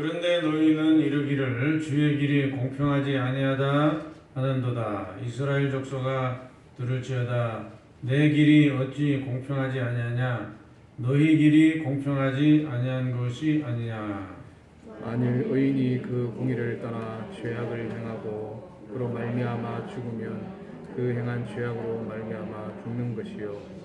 그런데 너희는 이르기를 주의 길이 공평하지 아니하다 하는도다. 이스라엘 족속아 들을지어다. 내 길이 어찌 공평하지 아니하냐? 너희 길이 공평하지 아니한 것이 아니냐? 만일 의인이 그 공의를 떠나 죄악을 행하고 그로 말미암아 죽으면 그 행한 죄악으로 말미암아 죽는 것이요.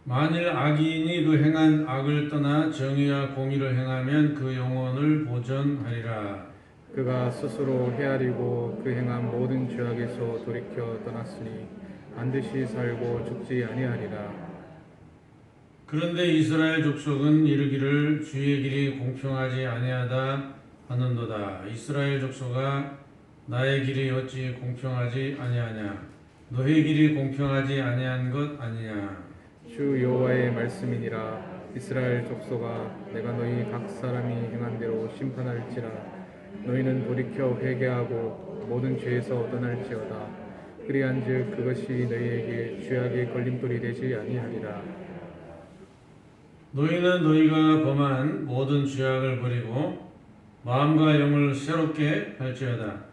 만일 악인이 그 행한 악을 떠나 정의와 공의를 행하면 그 영혼을 보전하리라. 그가 스스로 헤아리고 그 행한 모든 죄악에서 돌이켜 떠났으니 반드시 살고 죽지 아니하리라. 그런데 이스라엘 족속은 이르기를 주의 길이 공평하지 아니하다 하는도다. 이스라엘 족속아 나의 길이 어찌 공평하지 아니하냐? 너의 길이 공평하지 아니한 것 아니냐? 주 여호와의 말씀이니라. 이스라엘 족속아 내가 너희 각 사람이 행한 대로 심판할지라. 너희는 돌이켜 회개하고 모든 죄에서 떠날지어다. 그리한즉 그것이 너희에게 죄악의 걸림돌이 되지 아니하리라. 너희는 너희가 범한 모든 죄악을 버리고 마음과 영을 새롭게 할지어다.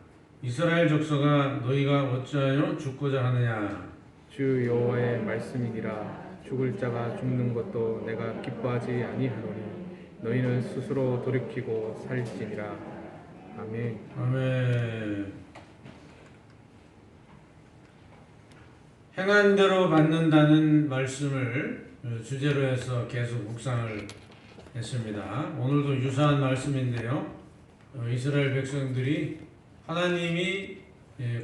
이스라엘 족속아 너희가 어찌하여 죽고자 하느냐? 주 여호와의 말씀이니라. 죽을 자가 죽는 것도 내가 기뻐하지 아니하노니 너희는 스스로 돌이키고 살지니라. 아멘. 아멘. 행한 대로 받는다는 말씀을 주제로 해서 계속 묵상을 했습니다. 오늘도 유사한 말씀인데요. 이스라엘 백성들이 하나님이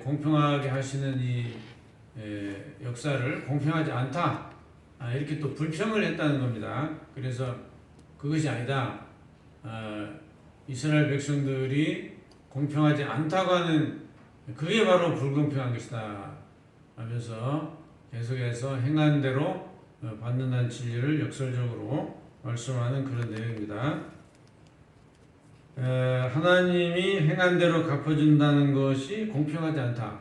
공평하게 하시는 이 역사를 공평하지 않다, 이렇게 또 불평을 했다는 겁니다. 그래서 그것이 아니다, 이스라엘 백성들이 공평하지 않다고 하는 그게 바로 불공평한 것이다 하면서 계속해서 행한 대로 받는다는 진리를 역설적으로 말씀하는 그런 내용입니다. 하나님이 행한 대로 갚아준다는 것이 공평하지 않다,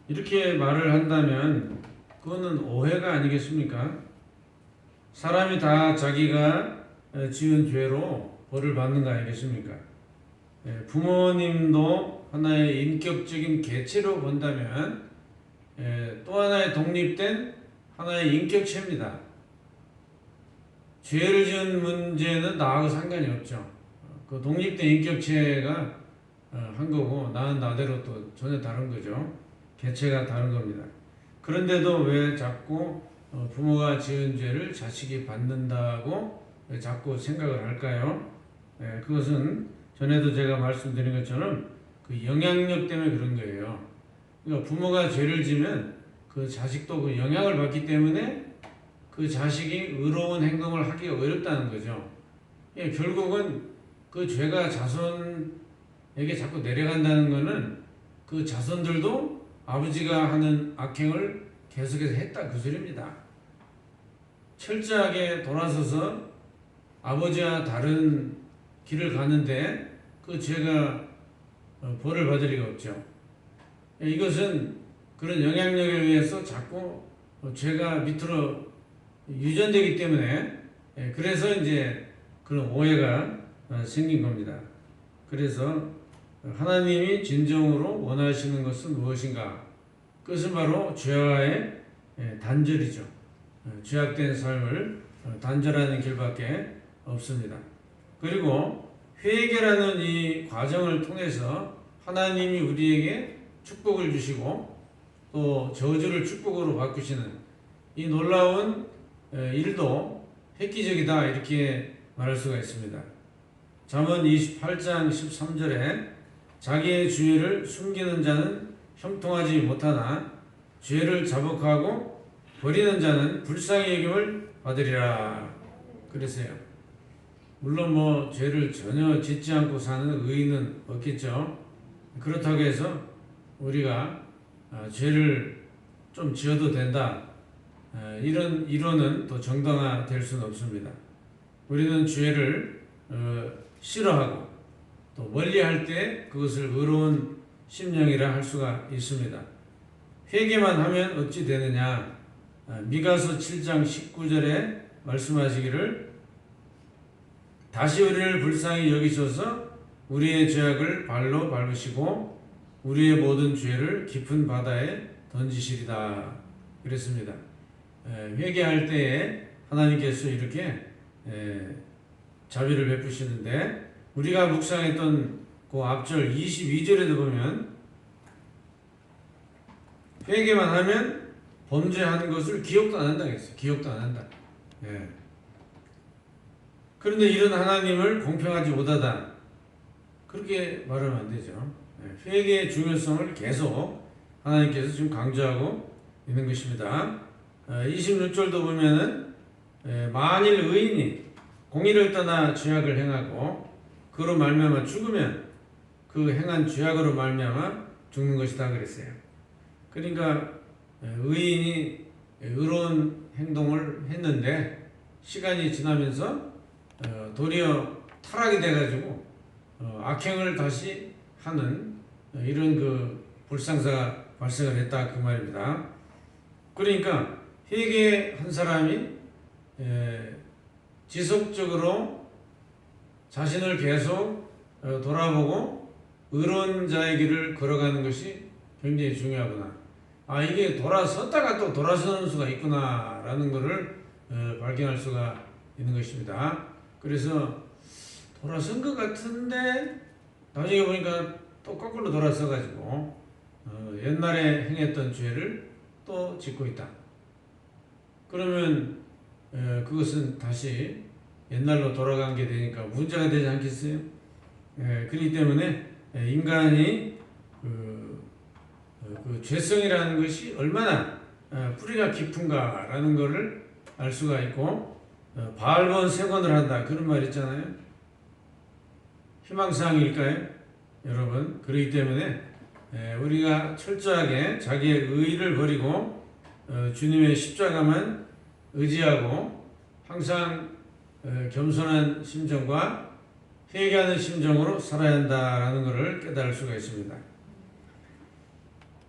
이렇게 말을 한다면 그거는 오해가 아니겠습니까? 사람이 다 자기가 지은 죄로 벌을 받는 거 아니겠습니까? 부모님도 하나의 인격적인 개체로 본다면 또 하나의 독립된 하나의 인격체입니다. 죄를 지은 문제는 나하고 상관이 없죠. 그 독립된 인격체가 한 거고 나는 나대로 또 전혀 다른 거죠. 개체가 다른 겁니다. 그런데도 왜 자꾸 부모가 지은 죄를 자식이 받는다고 왜 자꾸 생각을 할까요? 그것은 전에도 제가 말씀드린 것처럼 그 영향력 때문에 그런 거예요. 그러니까 부모가 죄를 지면 그 자식도 그 영향을 받기 때문에 그 자식이 의로운 행동을 하기가 어렵다는 거죠. 결국은 그 죄가 자손에게 자꾸 내려간다는 것은 그 자손들도 아버지가 하는 악행을 계속해서 했다 그 소리입니다. 철저하게 돌아서서 아버지와 다른 길을 가는데 그 죄가 벌을 받을 리가 없죠. 이것은 그런 영향력에 의해서 자꾸 죄가 밑으로 유전되기 때문에 그래서 이제 그런 오해가 생긴 겁니다. 그래서 하나님이 진정으로 원하시는 것은 무엇인가? 그것은 바로 죄와의 단절이죠. 죄악된 삶을 단절하는 길밖에 없습니다. 그리고 회개라는 이 과정을 통해서 하나님이 우리에게 축복을 주시고 또 저주를 축복으로 바꾸시는 이 놀라운 일도 획기적이다, 이렇게 말할 수가 있습니다. 잠언 28장 13절에 자기의 죄를 숨기는 자는 형통하지 못하나 죄를 자복하고 버리는 자는 불쌍히 여김을 받으리라 그랬어요. 물론 뭐 죄를 전혀 짓지 않고 사는 의인은 없겠죠. 그렇다고 해서 우리가 죄를 좀 지어도 된다, 이런 이론은 또 정당화될 수는 없습니다. 우리는 죄를 싫어하고 또 멀리할 때 그것을 의로운 심령이라 할 수가 있습니다. 회개만 하면 어찌 되느냐? 미가서 7장 19절에 말씀하시기를 다시 우리를 불쌍히 여기셔서 우리의 죄악을 발로 밟으시고 우리의 모든 죄를 깊은 바다에 던지시리다 그랬습니다. 회개할 때에 하나님께서 이렇게 자비를 베푸시는데, 우리가 묵상했던 그 앞절 22절에도 보면 회개만 하면 범죄한 것을 기억도 안 한다고 했어요. 기억도 안 한다. 그런데 이런 하나님을 공평하지 못하다, 그렇게 말하면 안 되죠. 회개의 중요성을 계속 하나님께서 지금 강조하고 있는 것입니다. 26절도 보면은 만일 의인이 공의를 떠나 죄악을 행하고 그로 말미암아 죽으면 그 행한 죄악으로 말미암아 죽는 것이다 그랬어요. 그러니까 의인이 의로운 행동을 했는데 시간이 지나면서 도리어 타락이 돼가지고 악행을 다시 하는 이런 그 불상사가 발생을 했다 그 말입니다. 그러니까 회개한 사람이 지속적으로 자신을 계속 돌아보고 의로운 자의 길을 걸어가는 것이 굉장히 중요하구나. 이게 돌아섰다가 또 돌아서는 수가 있구나 라는 것을 발견할 수가 있는 것입니다. 그래서 돌아선 것 같은데 나중에 보니까 또 거꾸로 돌아서 가지고 옛날에 행했던 죄를 또 짓고 있다. 그러면 그것은 다시 옛날로 돌아간 게 되니까 문제가 되지 않겠어요? 그렇기 때문에 인간이 그 죄성이라는 것이 얼마나 뿌리가 깊은가라는 것을 알 수가 있고, 바알본 세건을 한다 그런 말 있잖아요. 희망사항일까요? 여러분, 그렇기 때문에 우리가 철저하게 자기의 의의를 버리고 주님의 십자가만 의지하고 항상 겸손한 심정과 회개하는 심정으로 살아야 한다라는 것을 깨달을 수가 있습니다.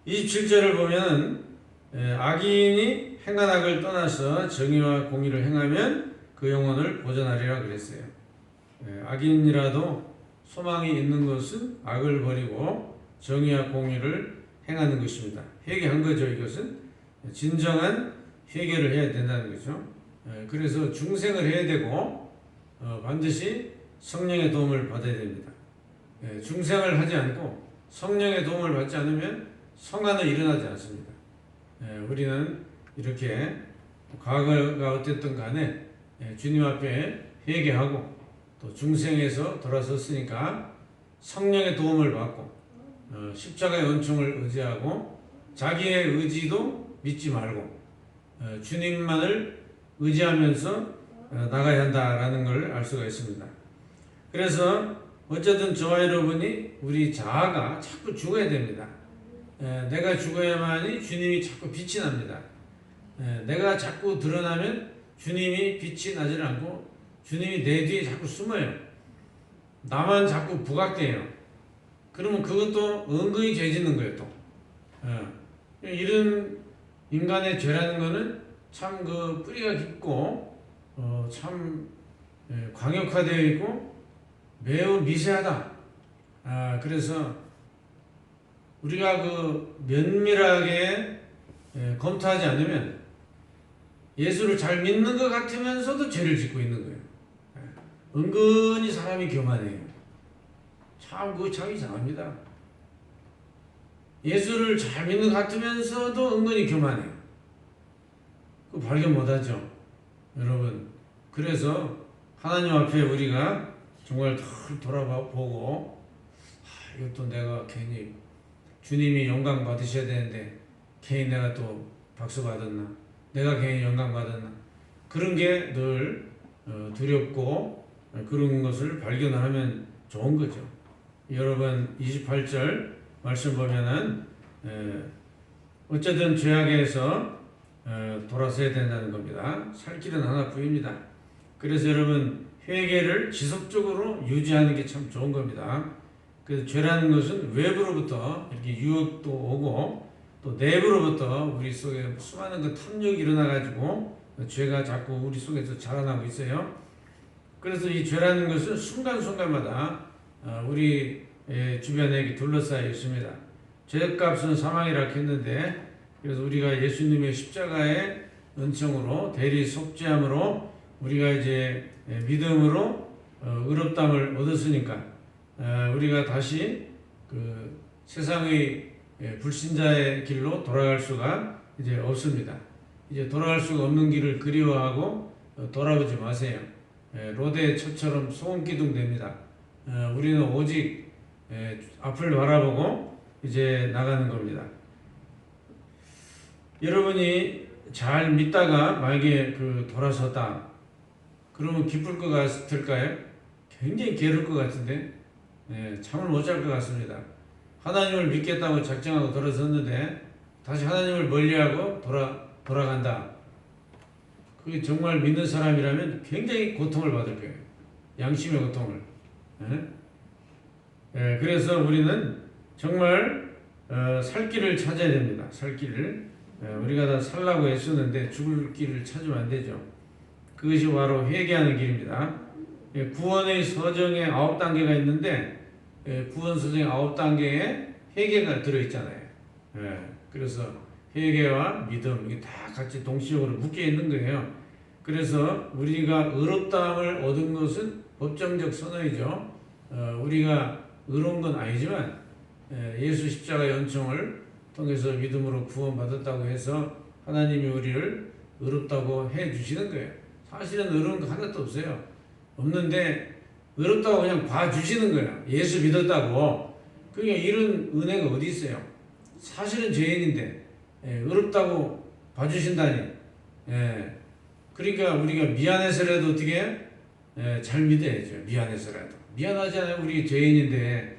27절을 보면 악인이 행한 악을 떠나서 정의와 공의를 행하면 그 영혼을 보전하리라 그랬어요. 악인이라도 소망이 있는 것은 악을 버리고 정의와 공의를 행하는 것입니다. 회개한 거죠. 이것은 진정한 회개를 해야 된다는 거죠. 그래서 중생을 해야 되고 반드시 성령의 도움을 받아야 됩니다. 중생을 하지 않고 성령의 도움을 받지 않으면 성화는 일어나지 않습니다. 우리는 이렇게 과거가 어땠든 간에 주님 앞에 회개하고 또 중생에서 돌아섰으니까 성령의 도움을 받고 십자가의 은총을 의지하고 자기의 의지도 믿지 말고 주님만을 의지하면서 나가야 한다라는 걸 알 수가 있습니다. 그래서 어쨌든 저와 여러분이 우리 자아가 자꾸 죽어야 됩니다. 내가 죽어야만이 주님이 자꾸 빛이 납니다. 내가 자꾸 드러나면 주님이 빛이 나질 않고 주님이 내 뒤에 자꾸 숨어요. 나만 자꾸 부각돼요. 그러면 그것도 은근히 죄짓는 거예요. 또 이런 인간의 죄라는 거는 참 그 뿌리가 깊고 참 광역화되어 있고 매우 미세하다. 그래서 우리가 그 면밀하게 검토하지 않으면 예수를 잘 믿는 것 같으면서도 죄를 짓고 있는 거예요. 은근히 사람이 교만해요. 참 그거 참 이상합니다. 예수를 잘 믿는 것 같으면서도 은근히 교만해요. 그 발견 못하죠, 여러분. 그래서 하나님 앞에 우리가 정말 돌아보고 이것도 내가 괜히 주님이 영광 받으셔야 되는데 괜히 내가 또 박수 받았나, 내가 괜히 영광 받았나, 그런 게 늘 두렵고 그런 것을 발견하면 좋은 거죠. 여러분 28절 말씀 보면은 어쨌든 죄악에서 돌아서야 된다는 겁니다. 살 길은 하나뿐입니다. 그래서 여러분 회개를 지속적으로 유지하는 게 참 좋은 겁니다. 그래서 죄라는 것은 외부로부터 이렇게 유혹도 오고 또 내부로부터 우리 속에 수많은 그 탐욕이 일어나가지고 죄가 자꾸 우리 속에서 자라나고 있어요. 그래서 이 죄라는 것은 순간순간마다 우리 주변에 둘러싸여 있습니다. 죄값은 사망이라 했는데, 그래서 우리가 예수님의 십자가의 은총으로 대리 속죄함으로 우리가 이제 믿음으로 의롭다함을 얻었으니까 우리가 다시 그 세상의 불신자의 길로 돌아갈 수가 이제 없습니다. 이제 돌아갈 수가 없는 길을 그리워하고 돌아오지 마세요. 로데의 처처럼 소금기둥 됩니다. 우리는 오직 앞을 바라보고 이제 나가는 겁니다. 여러분이 잘 믿다가 만약에 돌아섰다, 그러면 기쁠 것 같을까요? 굉장히 괴로울 것 같은데, 잠을 못 잘 것 같습니다. 하나님을 믿겠다고 작정하고 돌아섰는데 다시 하나님을 멀리하고 돌아간다. 그게 정말 믿는 사람이라면 굉장히 고통을 받을 거예요. 양심의 고통을. 그래서 우리는 정말 살 길을 찾아야 됩니다. 살 길을. 우리가 다 살라고 애쓰는데 죽을 길을 찾으면 안 되죠. 그것이 바로 회개하는 길입니다. 구원의 서정에 9단계가 있는데 구원 서정의 9단계에 회개가 들어있잖아요. 그래서 회개와 믿음 이게 다 같이 동시적으로 묶여 있는 거예요. 그래서 우리가 의롭다함을 얻은 것은 법정적 선언이죠. 우리가 의로운 건 아니지만 예수 십자가의 은총을 통해서 믿음으로 구원받았다고 해서 하나님이 우리를 의롭다고 해주시는 거예요. 사실은 의로운 거 하나도 없어요. 없는데 의롭다고 그냥 봐주시는 거예요. 예수 믿었다고. 그러니까 이런 은혜가 어디 있어요? 사실은 죄인인데 의롭다고 봐주신다니. 그러니까 우리가 미안해서라도 어떻게 잘 믿어야죠. 미안해서라도. 미안하잖아요. 우리 죄인인데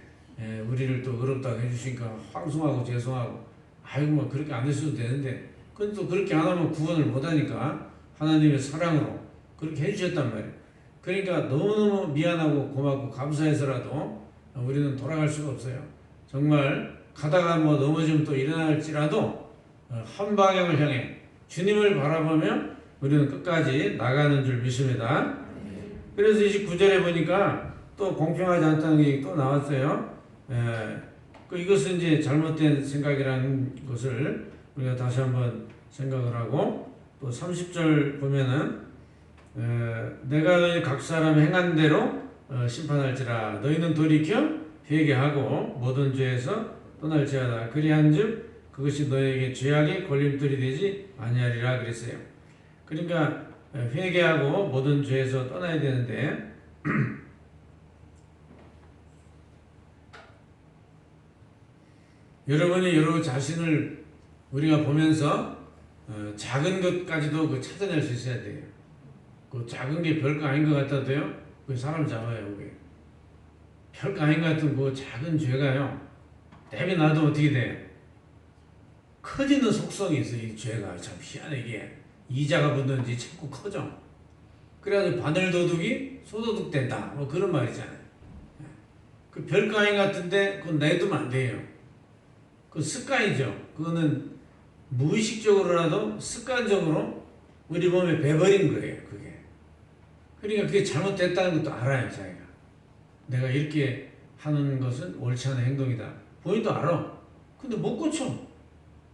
우리를 또 의롭다고 해주시니까 황송하고 죄송하고 아이고 뭐 그렇게 안 했어도 되는데, 그건 또 그렇게 안 하면 구원을 못 하니까 하나님의 사랑으로 그렇게 해주셨단 말이에요. 그러니까 너무너무 미안하고 고맙고 감사해서라도 우리는 돌아갈 수가 없어요. 정말 가다가 뭐 넘어지면 또 일어날지라도 한 방향을 향해 주님을 바라보며 우리는 끝까지 나가는 줄 믿습니다. 그래서 29절에 보니까 또 공평하지 않다는 얘기 또 나왔어요. 이것은 이제 잘못된 생각이라는 것을 우리가 다시 한번 생각을 하고, 또 30절 보면은 내가 너희 각 사람 행한 대로 심판할지라. 너희는 돌이켜 회개하고 모든 죄에서 떠날지어다. 그리한즉 그것이 너희에게 죄악의 걸림돌이 되지 아니하리라 그랬어요. 그러니까 회개하고 모든 죄에서 떠나야 되는데 여러분이 여러분 자신을 우리가 보면서 작은 것까지도 찾아낼 수 있어야 돼요. 그 작은 게 별거 아닌 것 같아도요, 그 사람 잡아요. 그게 별거 아닌 것 같은 그 작은 죄가요, 내비놔도 어떻게 돼요? 커지는 속성이 있어요. 이 죄가 참 희한해. 이게 이자가 붙는지 자꾸 커져. 그래가지고 바늘도둑이 소도둑 된다, 뭐 그런 말 있잖아요. 그 별거 아닌 것 같은데 그건 내두면 안 돼요. 그 습관이죠. 그거는 무의식적으로라도 습관적으로 우리 몸에 배버린 거예요. 그게. 그러니까 그게 잘못됐다는 것도 알아요. 자기가. 내가 이렇게 하는 것은 옳지 않은 행동이다. 본인도 알아. 근데 못 고쳐.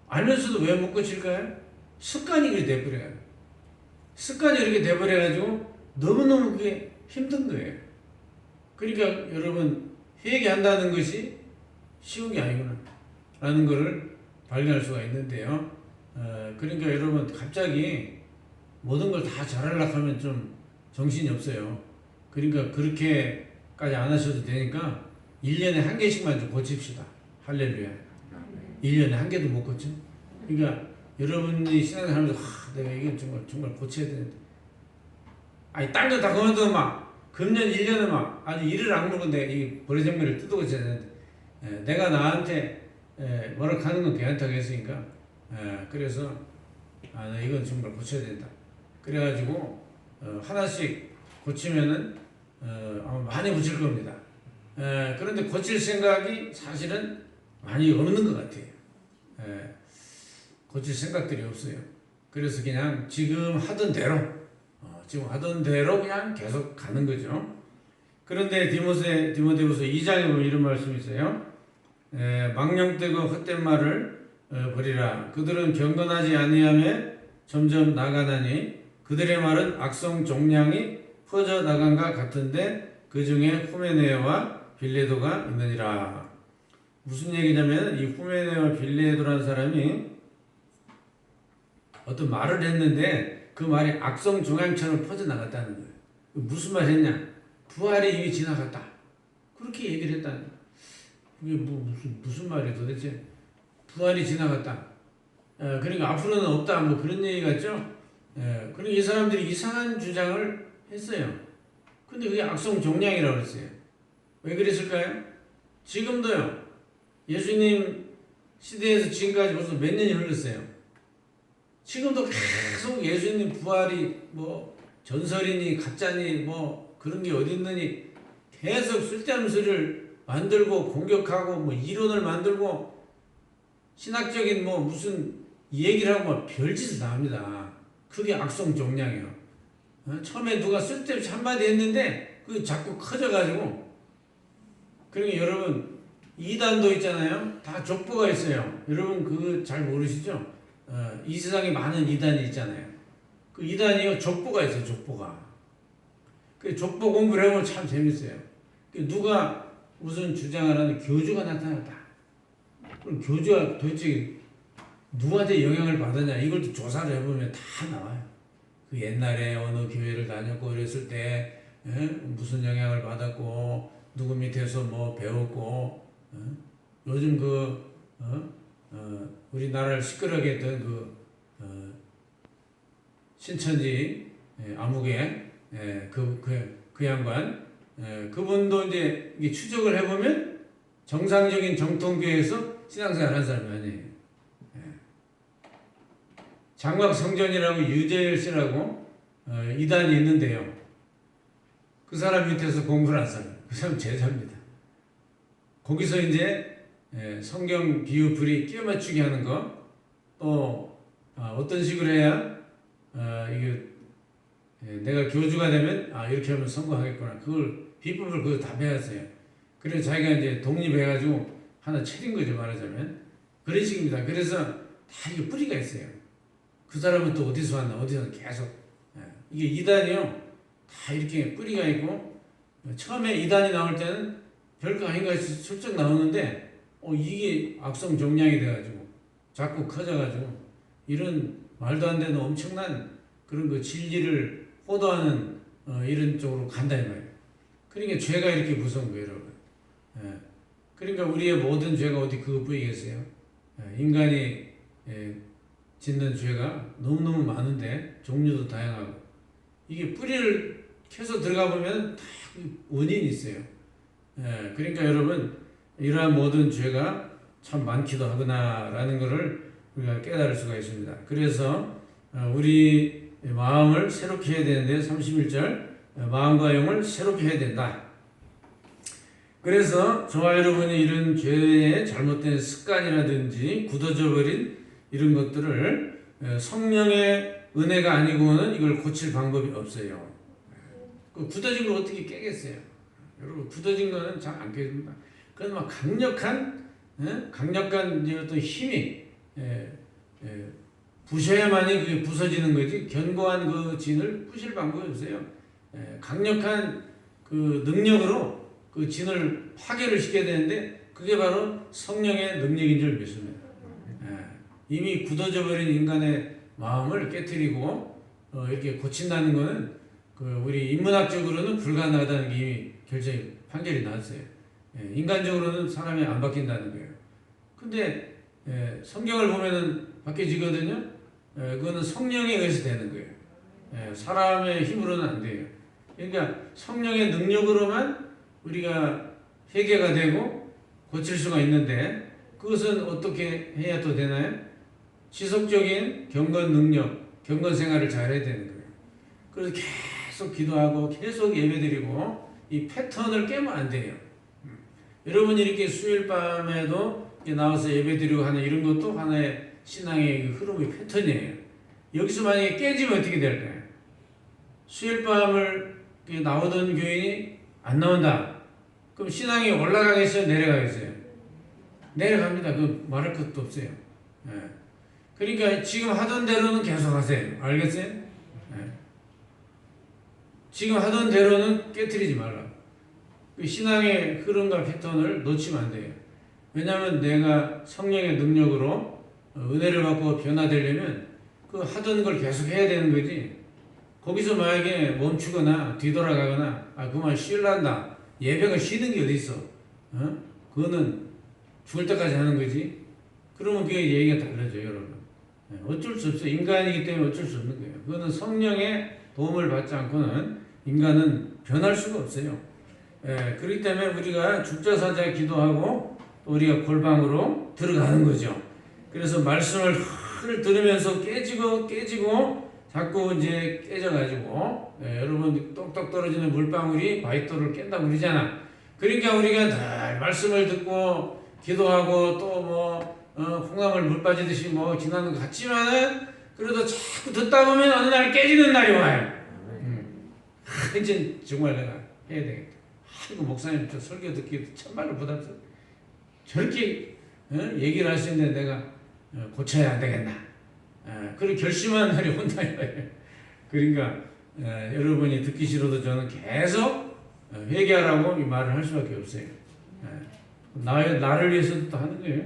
알면서도 왜 못 고칠까요? 습관이 그렇게 돼버려요. 습관이 이렇게 돼버려가지고 너무너무 그게 힘든 거예요. 그러니까 여러분, 회개한다는 것이 쉬운 게 아니구나 라는 것을 발견할 수가 있는데요. 그러니까 여러분, 갑자기 모든 걸 다 잘하려고 하면 좀 정신이 없어요. 그러니까 그렇게까지 안 하셔도 되니까 1년에 한 개씩만 좀 고칩시다. 할렐루야. 1년에 한 개도 못 고쳐? 그러니까 여러분이 신앙생활하면서 내가 이건 정말 고쳐야 되는데, 아니 딴 거 다 그만두고 막 금년 1년을 막 아주 이를 악물고 내가 이 버리장면을 뜯어 고쳐야 되는데, 내가 나한테 뭐라 하는 건 괜찮다고 했으니까, 그래서 나 이건 정말 고쳐야 된다. 그래가지고 하나씩 고치면은 아마 많이 고칠 겁니다. 그런데 고칠 생각이 사실은 많이 없는 것 같아요. 고칠 생각들이 없어요. 그래서 그냥 지금 하던 대로 지금 하던 대로 그냥 계속 가는 거죠. 그런데 디모데후서 2장에 보면 이런 말씀이 있어요. 망령되고 헛된 말을 버리라. 그들은 경건하지 아니하며 점점 나가나니 그들의 말은 악성 종량이 퍼져 나간과 같은데 그 중에 후메네오와 빌레도가 있느니라. 무슨 얘기냐면 이 후메네오와 빌레도라는 사람이 어떤 말을 했는데 그 말이 악성 종양처럼 퍼져나갔다는 거예요. 무슨 말 했냐? 부활이 이미 지나갔다. 그렇게 얘기를 했다는 거예요. 그게 무슨 말이에요 도대체? 부활이 지나갔다. 그러니까 앞으로는 없다. 뭐 그런 얘기 같죠? 그리고 이 사람들이 이상한 주장을 했어요. 근데 그게 악성 종양이라고 그랬어요. 왜 그랬을까요? 지금도요. 예수님 시대에서 지금까지 벌써 몇 년이 흘렀어요. 지금도 계속 예수님 부활이 뭐 전설이니 가짜니 뭐 그런 게 어디 있느니 계속 쓸데없는 소리를 만들고 공격하고 뭐 이론을 만들고 신학적인 뭐 무슨 얘기를 하고 막 별짓을 다 합니다. 그게 악성 종량이에요. 처음에 누가 쓸데없이 한마디 했는데 그게 자꾸 커져가지고 그러니까 여러분 이단도 있잖아요. 다 족보가 있어요. 여러분 그거 잘 모르시죠? 이 세상에 많은 이단이 있잖아요. 그 이단이요 족보가 있어요. 족보가. 그 족보 공부를 해보면 참 재밌어요. 누가 무슨 주장을 하는 교주가 나타났다. 그럼 교주가 도대체 누구한테 영향을 받았냐 이걸 또 조사를 해보면 다 나와요. 그 옛날에 어느 교회를 다녔고 그랬을 때 무슨 영향을 받았고 누구 밑에서 뭐 배웠고 요즘 우리나라를 시끄럽게 했던 신천지 아무개 그 양반 그분도 이제 추적을 해보면 정상적인 정통교회에서 신앙생활 한 사람이 아니에요. 장막성전이라고 유재열 씨라고 이단이 있는데요. 그 사람 밑에서 공부를 한 사람, 그 사람 제자입니다. 거기서 이제 성경 비유 풀이 끼워 맞추기 하는 거, 또 어떤 식으로 해야 이게 내가 교주가 되면 이렇게 하면 성공하겠구나. 그걸 비법을 그걸 다 배웠어요. 그래서 자기가 이제 독립해가지고 하나 차린 거죠 말하자면 그런 식입니다. 그래서 다 이게 뿌리가 있어요. 그 사람은 또 어디서 왔나 어디서 계속 이게 이단이요 다 이렇게 뿌리가 있고 처음에 이단이 나올 때는 별거 아닌가 해서 슬쩍 나오는데 이게 악성 종양이 돼가지고 자꾸 커져가지고 이런 말도 안 되는 엄청난 그런 그 진리를 호도하는 이런 쪽으로 간다 이 말이에요. 그러니까 죄가 이렇게 무서운 거예요 여러분. 그러니까 우리의 모든 죄가 어디 그것뿐이겠어요. 인간이 짓는 죄가 너무너무 많은데 종류도 다양하고 이게 뿌리를 캐서 들어가 보면 다 원인이 있어요. 그러니까 여러분 이러한 모든 죄가 참 많기도 하구나라는 것을 우리가 깨달을 수가 있습니다. 그래서 우리 마음을 새롭게 해야 되는데 31절 마음과 영을 새롭게 해야 된다. 그래서 저와 여러분이 이런 죄의 잘못된 습관이라든지 굳어져 버린 이런 것들을 성령의 은혜가 아니고는 이걸 고칠 방법이 없어요. 그 굳어진 걸 어떻게 깨겠어요? 여러분 굳어진 거는 잘 안 깨집니다. 그건 막 강력한 이제 어떤 힘이 부셔야만이 그게 부서지는 거지 견고한 그 진을 부실 방법이 없어요. 강력한 그 능력으로 그 진을 파괴를 시켜야 되는데 그게 바로 성령의 능력인 줄 믿습니다. 이미 굳어져 버린 인간의 마음을 깨트리고 이렇게 고친다는 것은 그 우리 인문학적으로는 불가능하다는 게 이미 결정이 판결이 나왔어요. 인간적으로는 사람이 안 바뀐다는 거예요. 근데 성경을 보면은 바뀌어지거든요. 그거는 성령에 의해서 되는 거예요. 사람의 힘으로는 안 돼요. 그러니까 성령의 능력으로만 우리가 회개가 되고 고칠 수가 있는데 그것은 어떻게 해야 또 되나요? 지속적인 경건 능력, 경건 생활을 잘해야 되는 거예요. 그래서 계속 기도하고 계속 예배드리고 이 패턴을 깨면 안 돼요. 여러분이 이렇게 수요일 밤에도 나와서 예배드리고 하는 이런 것도 하나의 신앙의 흐름의 패턴이에요. 여기서 만약에 깨지면 어떻게 될까요? 수일밤을 나오던 교인이 안 나온다. 그럼 신앙이 올라가겠어요? 내려가겠어요? 내려갑니다. 그 말할 것도 없어요. 예. 그러니까 지금 하던 대로는 계속 하세요. 알겠어요? 예. 지금 하던 대로는 깨트리지 말라. 그 신앙의 흐름과 패턴을 놓치면 안 돼요. 왜냐하면 내가 성령의 능력으로 은혜를 받고 변화되려면 그 하던 걸 계속 해야 되는 거지. 거기서 만약에 멈추거나 뒤돌아가거나 그만 쉴란다. 예배가 쉬는 게 어디 있어? 그거는 죽을 때까지 하는 거지. 그러면 그게 얘기가 달라져요, 여러분. 어쩔 수 없어요. 인간이기 때문에 어쩔 수 없는 거예요. 그거는 성령의 도움을 받지 않고는 인간은 변할 수가 없어요. 그렇기 때문에 우리가 죽자사자 기도하고 또 우리가 골방으로 들어가는 거죠. 그래서 말씀을 들으면서 깨지고 자꾸 이제 깨져가지고 여러분 똑똑 떨어지는 물방울이 바위돌을 깬다고 그러잖아. 그러니까 우리가 늘 말씀을 듣고 기도하고 또 콩나물 물 빠지듯이 지나는 것 같지만은 그래도 자꾸 듣다 보면 어느 날 깨지는 날이 와요. 이제 정말 내가 해야 되겠다. 아이고 목사님 저 설교 듣기 참말로 부담스러워. 저렇게 얘기를 하시는데 내가 고쳐야 안 되겠나. 그리고 결심한 날이 온다 이거예요. 그러니까 여러분이 듣기 싫어도 저는 계속 회개하라고 이 말을 할 수밖에 없어요. 나를 위해서도 또 하는 거예요.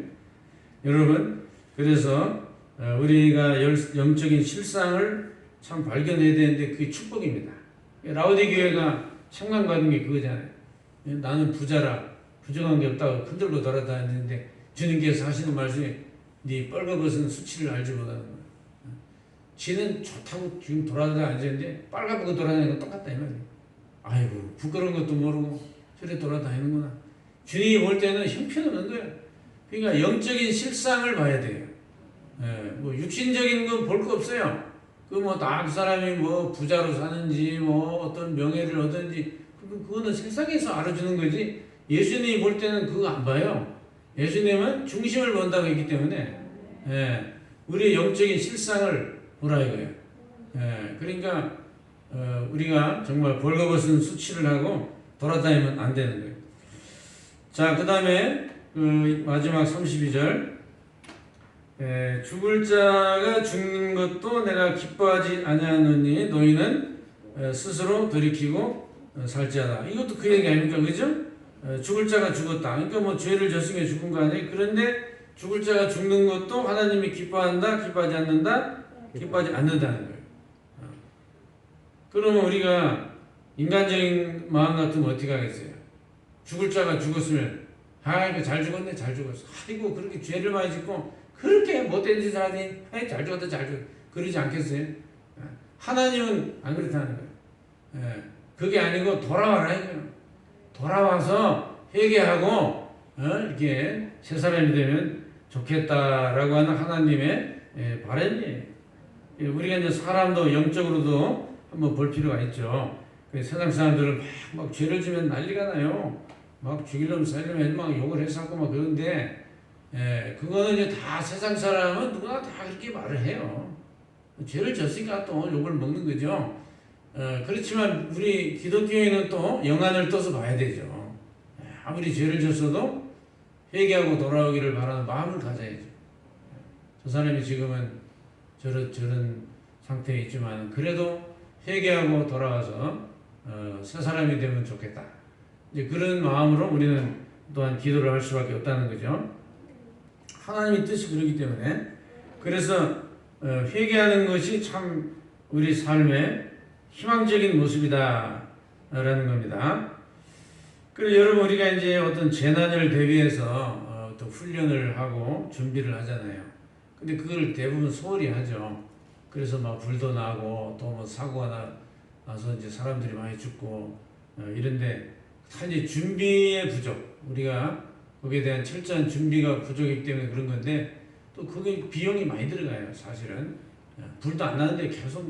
여러분, 그래서 우리가 영적인 실상을 참 발견해야 되는데 그게 축복입니다. 라오디 교회가 청강받은 게 그거잖아요. 나는 부자라 부정한 게 없다고 흔들고 돌아다니는데 주님께서 하시는 말씀이 네 빨가벗은 수치를 알지 못하는 거야. 지는 좋다고 지금 돌아다니는 앉았는데 빨가벗고 돌아다니는 건 똑같다 이 말이에요. 아이고 부끄러운 것도 모르고 저래 돌아다니는구나. 주님이 볼 때는 형편없는 거예요. 그러니까 영적인 실상을 봐야 돼요. 육신적인 건 볼 거 없어요. 그 그 사람이 부자로 사는지 어떤 명예를 얻든지 그거는 세상에서 알아주는 거지. 예수님이 볼 때는 그거 안 봐요. 예수님은 중심을 본다고 했기 때문에 우리의 영적인 실상을 보라 이거예요. 그러니까 우리가 정말 벌거벗은 수치를 하고 돌아다니면 안 되는 거예요. 자, 그 다음에 마지막 32절 죽을 자가 죽는 것도 내가 기뻐하지 아니하노니 너희는 스스로 돌이키고 살지어다. 이것도 그 얘기 아닙니까? 그죠? 죽을 자가 죽었다. 그러니까 죄를 졌으니까 죽은 거 아니에요? 그런데 죽을 자가 죽는 것도 하나님이 기뻐한다, 기뻐하지 않는다, 기뻐하지 않는다는 거예요. 그러면 우리가 인간적인 마음 같으면 어떻게 하겠어요? 죽을 자가 죽었으면 아이고 잘 죽었네, 잘 죽었어. 아이고 그렇게 죄를 많이 짓고 그렇게 못된 짓을 하니 잘 죽었다, 잘 죽었다. 그러지 않겠어요? 하나님은 안 그렇다는 거예요. 그게 아니고 돌아와라 이거예요. 돌아와서 회개하고 이렇게 새 사람이 되면 좋겠다라고 하는 하나님의 바람이에요. 우리가 이제 사람도 영적으로도 한번 볼 필요가 있죠. 세상 사람들은 막 죄를 지면 난리가 나요. 막 죽이려면 살려면 막 욕을 해서 하고 막 그런데 그거는 이제 다 세상 사람은 누구나 다 그렇게 말을 해요. 죄를 졌으니까 또 욕을 먹는 거죠. 그렇지만 우리 기독교인은 또 영안을 떠서 봐야 되죠. 아무리 죄를 졌어도 회개하고 돌아오기를 바라는 마음을 가져야죠. 저 사람이 지금은 저런 상태에 있지만 그래도 회개하고 돌아와서 새 사람이 되면 좋겠다. 이제 그런 마음으로 우리는 또한 기도를 할 수밖에 없다는 거죠. 하나님의 뜻이 그러기 때문에 그래서 회개하는 것이 참 우리 삶의 희망적인 모습이다라는 겁니다. 그리고 여러분 우리가 이제 어떤 재난을 대비해서 또 훈련을 하고 준비를 하잖아요. 근데 그걸 대부분 소홀히 하죠. 그래서 막 불도 나고 또 사고가 나서 이제 사람들이 많이 죽고 이런데 단지 준비의 부족, 우리가 거기에 대한 철저한 준비가 부족이기 때문에 그런 건데 또 그게 비용이 많이 들어가요. 사실은 불도 안 나는데 계속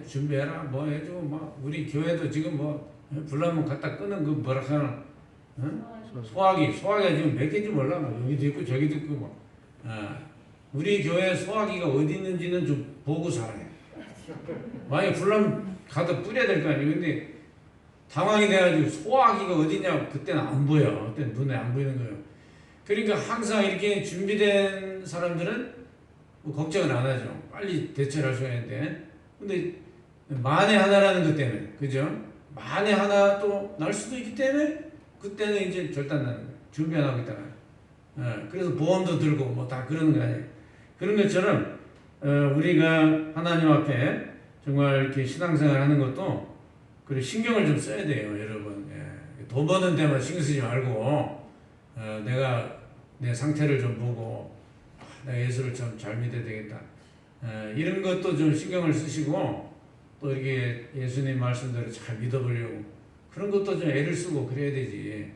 준비해라 해주고 우리 교회도 지금 불나면 갖다 끄는 그 뭐라 하나 소화기가 지금 몇 개인지 몰라. 여기도 있고 저기도 있고 우리 교회 소화기가 어디 있는지는 좀 보고 살아요. 만약에 불나면 가서 뿌려야 될 거 아니에요. 근데 당황이 돼가지고 소화기가 어디냐 그때는 안 보여. 그때는 눈에 안 보이는 거예요. 그러니까 항상 이렇게 준비된 사람들은 뭐 걱정을 안 하죠. 빨리 대처를 할 수가 있는데. 근데 만에 하나라는 것 때문에, 그죠? 만에 하나 또 날 수도 있기 때문에 그때는 이제 결단나는 거예요. 준비 안 하고 있다가. 그래서 보험도 들고 뭐 다 그러는 거 아니에요. 그런 것처럼 우리가 하나님 앞에 정말 이렇게 신앙생활 하는 것도 그래 신경을 좀 써야 돼요, 여러분. 예. 돈 버는 데만 신경 쓰지 말고 내가 내 상태를 좀 보고 내가 예수를 좀 잘 믿어야 되겠다. 이런 것도 좀 신경을 쓰시고 또 이렇게 예수님 말씀대로 잘 믿어보려고 그런 것도 좀 애를 쓰고 그래야 되지.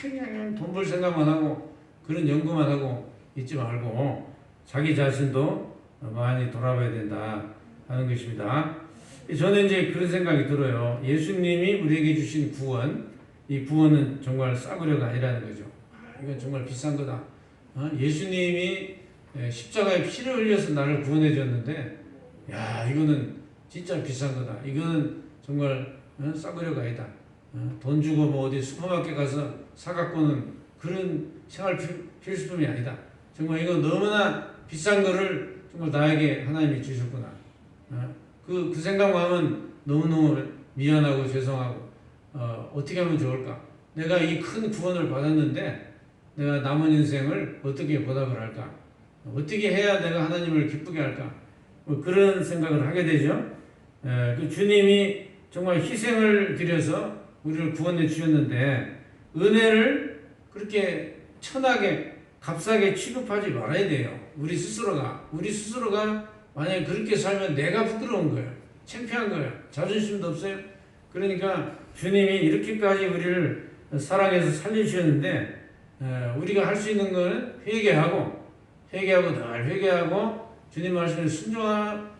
그냥 돈 벌 생각만 하고 그런 연구만 하고 있지 말고 자기 자신도 많이 돌아봐야 된다 하는 것입니다. 저는 이제 그런 생각이 들어요. 예수님이 우리에게 주신 구원, 이 구원은 정말 싸구려가 아니라는 거죠. 이건 정말 비싼 거다. 예수님이 십자가에 피를 흘려서 나를 구원해 줬는데, 야, 이거는 진짜 비싼 거다. 이거는 정말 싸구려가 아니다. 돈 주고 뭐 어디 슈퍼마켓 가서 사갖고는 그런 생활 필수품이 아니다. 정말 이거 너무나 비싼 거를 정말 나에게 하나님이 주셨구나. 그 생각만 하면 너무너무 미안하고 죄송하고 어떻게 하면 좋을까? 내가 이 큰 구원을 받았는데 내가 남은 인생을 어떻게 보답을 할까? 어떻게 해야 내가 하나님을 기쁘게 할까? 뭐 그런 생각을 하게 되죠. 그 주님이 정말 희생을 드려서 우리를 구원해 주셨는데 은혜를 그렇게 천하게 값싸게 취급하지 말아야 돼요. 우리 스스로가 만약에 그렇게 살면 내가 부끄러운 거예요. 창피한 거예요. 자존심도 없어요. 그러니까 주님이 이렇게까지 우리를 사랑해서 살려주셨는데 우리가 할 수 있는 거는 회개하고 늘 회개하고 주님 말씀에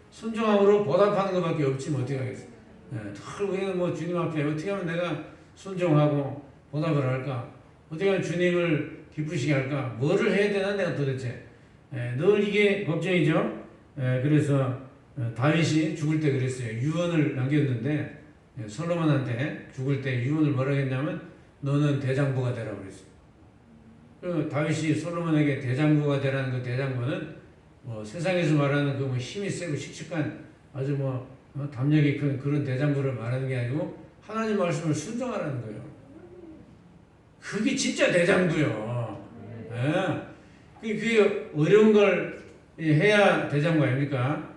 순종함으로 보답하는 것밖에 없지 뭐 어떻게 하겠어요. 늘 우리는 뭐 주님 앞에 어떻게 하면 내가 순종하고 보답을 할까? 어떻게 하면 주님을 기쁘시게 할까? 뭐를 해야 되나 내가 도대체? 늘 이게 걱정이죠. 그래서 다윗이 죽을 때 그랬어요. 유언을 남겼는데 솔로몬한테 죽을 때 유언을 뭐라고 했냐면 너는 대장부가 되라고 그랬어요. 그 다윗이 솔로몬에게 대장부가 되라는 그 대장부는 뭐 세상에서 말하는 그 뭐 힘이 세고 씩씩한 아주 뭐 담력이 큰 그런 대장부를 말하는 게 아니고 하나님 말씀을 순종하라는 거예요. 그게 진짜 대장부요. 그게 어려운 걸 해야 대장부 아닙니까?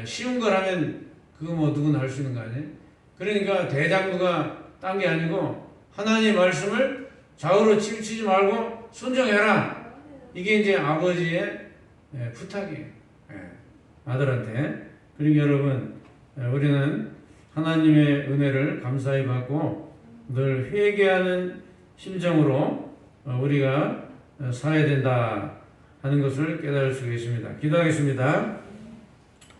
쉬운 걸 하면 그거 뭐 누구나 할 수 있는 거 아니에요? 그러니까 대장부가 딴 게 아니고 하나님 말씀을 좌우로 치우치지 말고 순종해라. 이게 이제 아버지의 부탁이에요. 아들한테. 그리고 여러분 우리는 하나님의 은혜를 감사히 받고 늘 회개하는 심정으로 우리가 살아야 된다 하는 것을 깨달을 수 있습니다. 기도하겠습니다.